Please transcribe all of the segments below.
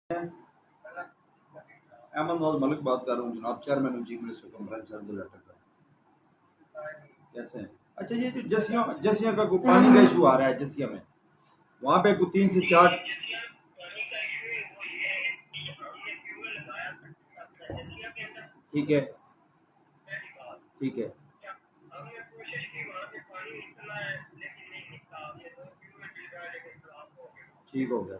अहमद नवाज मलिक बात कर रहा हूँ जनाब, chairman chief minister conference letter का। कैसे हैं? अच्छा, ये जो जसिया का कोई पानी का इशू आ रहा है जसिया में, वहाँ पे कोई 3 से 4। ठीक है, ठीक है, ठीक हो गया।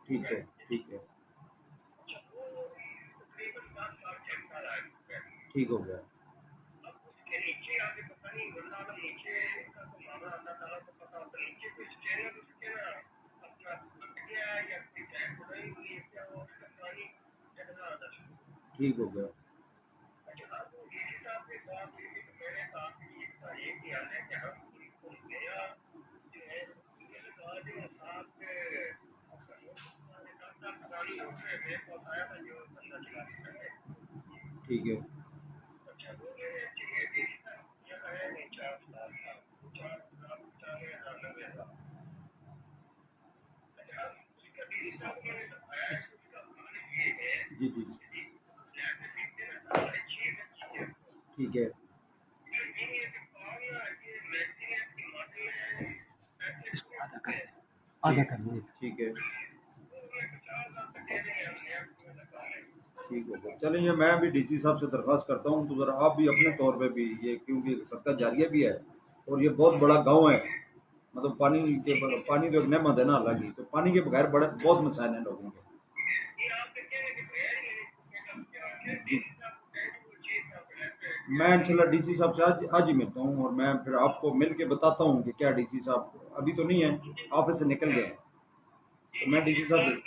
ठीक है, ठीक है, ठीक हो गया। ठीक हो गया। ठीक है, जी जी, ठीक है, इसको आधा कर दीजिए। ठीक है, ठीक हो गया। चलिए, मैं भी डीसी साहब से दरख्वास्त करता हूँ तो ज़रा आप भी अपने तौर पे भी ये, क्योंकि सदका जारिया भी है और ये बहुत बड़ा गांव है, मतलब पानी तो एक नेमत है ना अल्लाह की, तो पानी के बगैर बड़े बहुत मसाइल हैं लोगों के। मैं इंशाल्लाह डीसी साहब से आज ही मिलता हूँ और मैं फिर आपको मिल के बताता हूँ कि क्या डीसी साहब अभी तो नहीं है, ऑफिस से निकल गए हैं, तो मैं डीसी साहब।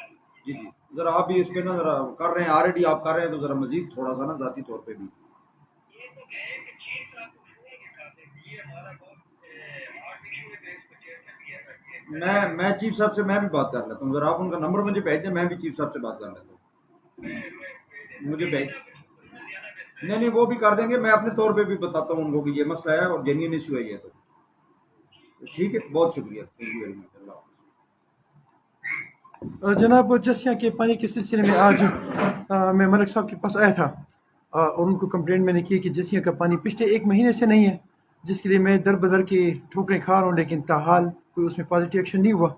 जी जी, ज़रा आप भी इस पे ना ज़रा कर रहे हैं, ऑलरेडी आप कर रहे हैं, तो ज़रा मजीद थोड़ा सा ना ज़ाती तौर पे भी। मैं चीफ साहब से मैं भी बात कर लेता हूँ, ज़रा आप उनका नंबर मुझे भेज दें, मैं भी चीफ साहब से बात कर लेता हूँ। मुझे भेज, नहीं नहीं, वो भी कर देंगे, मैं अपने तौर पे भी बताता हूँ उनको कि ये मसला है और जेन्युइन इशू है ये, तो ठीक है, बहुत शुक्रिया, थैंक यू वेरी मच, अल्लाह हाफ़िज़। जनाब, जसिया के पानी के सिलसिले में आज मैं मलिक साहब के पास आया था और उनको कंप्लेंट मैंने की कि जसिया का पानी पिछले 1 महीने से नहीं है, जिसके लिए मैं दर बदर की ठोकरें खा रहा हूँ, लेकिन ताहाल कोई उसमें पॉजिटिव एक्शन नहीं हुआ।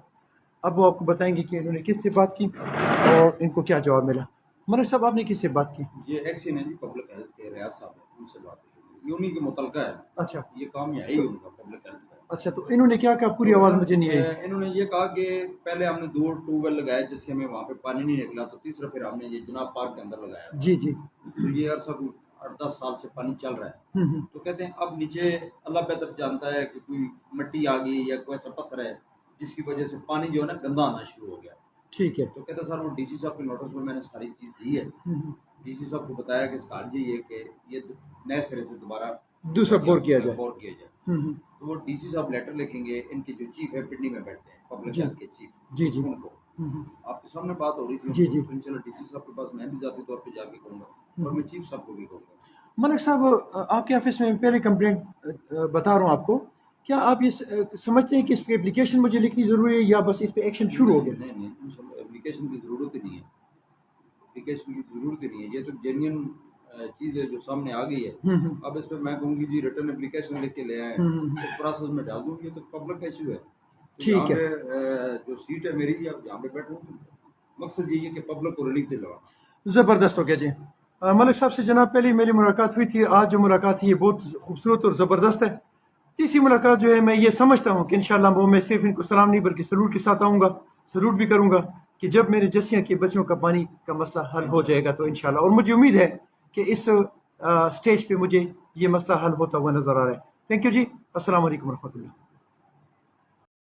अब वो आपको बताएंगे कि इन्होंने किससे बात की और इनको क्या जवाब मिला। मलिक साहब, आपने किससे बात की? ये एक्शन है जी, पब्लिक हेल्थ के रियाज साहब है, उनसे बात है, ये उन्हीं के मुतलका है। अच्छा ये काम है ही उनका, पब्लिक हेल्थ का। अच्छा, तो इन्होंने क्या कहा? पूरी आवाज़ मुझे नहीं आई। इन्होंने ये कहा कि पहले हमने 2 ट्यूबवेल लगाए जिससे हमें वहाँ पे पानी नहीं निकला, तो तीसरा फिर हमने ये जनाब पार्क के अंदर लगाया। जी जी, तो ये अरसा 8-10 साल से पानी चल रहा है। तो कहते हैं अब नीचे अल्लाह बेहतर जानता है कि कोई मिट्टी आ गई या कोई ऐसा पत्थर है जिसकी वजह से पानी जो है ना गंदा आना शुरू हो गया। ठीक है। तो कहते सर वो डीसी साहब के नोटिस में मैंने सारी चीज़ दी है, डीसी साहब को बताया कि सर जी ये कि ये नए सिरे से दोबारा दूसरा बोर किया जाए। तो वो डीसी साहब लेटर लिखेंगे, इनके जो चीफ है पिंडी में बैठते हैं पब्लिक हेल्थ के चीफ, जी जी, उनको आपके सामने बात हो रही थी जी जी, तो इंशाल्लाह डीसी साहब के पास मैं भी ज़ाती तौर पे जाके करूँगा और मैं चीफ साहब को भी कहूँगा। मलिक साहब, आपके ऑफिस में पहले कंप्लेंट बता रहा हूँ आपको, क्या आप ये समझते हैं कि इस पर एप्लीकेशन मुझे लिखनी ज़रूरी है या बस इस पर एक्शन शुरू हो गया? नहीं नहीं, इंशाल्लाह एप्लीकेशन की ज़रूरत ही नहीं है, एप्लीकेशन की ज़रूरत ही नहीं है, ये तो जेन्युइन चीज़ है जो सामने आ गई है। अब इस पर मैं कहूँगी जी रिटर्न एप्लीकेशन लिख के ले आए, इस प्रोसेस में डाल दूँगी, तो पब्लिक का इशू है। तो ठीक यहाँ है, पे जो सीट है मेरी, अब यहाँ पे बैठूँ, मकसद यही है कि पब्लिक को रिलीफ दिलवा। ज़बरदस्त हो गया जी। मलिक साहब से जनाब पहले मेरी मुलाकात हुई थी, आज जो मुलाकात है ये बहुत खूबसूरत और ज़बरदस्त है। तीसरी मुलाकात जो है, मैं ये समझता हूँ कि इंशाल्लाह वो मैं सिर्फ इनको सलाम नहीं बल्कि सलूट के साथ आऊँगा, सलूट भी करूँगा कि जब मेरे जसिया के बच्चों का पानी का मसला हल हो जाएगा तो इंशाल्लाह। और मुझे उम्मीद है कि इस स्टेज पे मुझे ये मसला हल होता हुआ नज़र आ रहा है। थैंक यू जी, अस्सलाम वालेकुम रहमतुल्लाह।